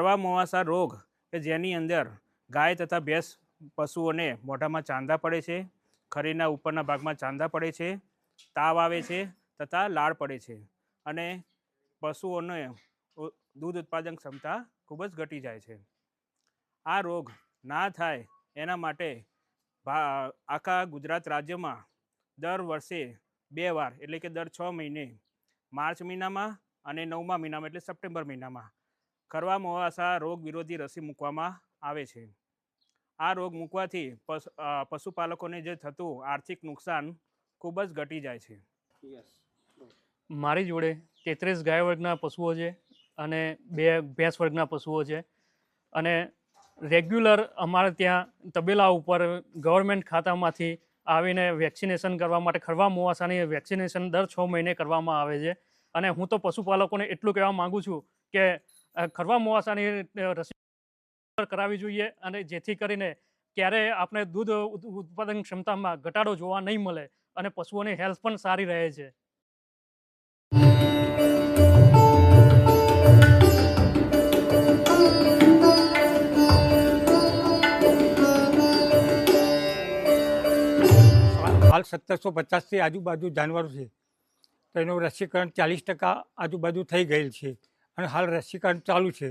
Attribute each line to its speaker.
Speaker 1: ખરવા મોવાસા રોગ કે જેની અંદર ગાય તથા ભેંસ પશુઓને મોઢામાં ચાંદા પડે છે, ખરીના ઉપરના ભાગમાં ચાંદા પડે છે, તાવ આવે છે તથા લાળ પડે છે અને પશુઓને દૂધ ઉત્પાદન ક્ષમતા ખૂબ જ ઘટી જાય છે. આ રોગ ના થાય એના માટે આખા ગુજરાત રાજ્યમાં દર વર્ષે 2 વાર એટલે કે દર 6 મહિને માર્ચ મહિનામાં અને 9મા મહિનામાં એટલે સપ્ટેમ્બર મહિનામાં ખરવા મોવાસા રોગ વિરોધી રસી મૂકવામાં આવે છે. આ રોગ મૂકવાથી પશુપાલકોને જે થતું આર્થિક નુકસાન ખૂબ જ ઘટી જાય છે.
Speaker 2: મારી જોડે 33 ગાય વર્ગના પશુઓ છે અને 2 ભેંસ વર્ગના પશુઓ છે અને રેગ્યુલર અમારે ત્યાં તબેલા ઉપર ગવર્મેન્ટ ખાતામાંથી આવીને વેક્સિનેશન કરવા માટે ખરવા મોવાસાની વેક્સિનેશન દર 6 મહિને કરવામાં આવે છે. અને હું તો પશુપાલકોને એટલું કહેવા માગું છું કે ખરવા મોવાસાની રસી કરાવવી જોઈએ અને જેથી કરીને ક્યારેય આપણે દૂધ ઉત્પાદન ક્ષમતામાં ઘટાડો જોવા નહીં મળે અને પશુઓની હેલ્થ પણ સારી રહે છે.
Speaker 3: હાલ 1750થી આજુબાજુ જાનવરો છે તો એનું રસીકરણ 40% આજુબાજુ થઈ ગયેલ છે અને હાલ રસીકરણ ચાલુ છે.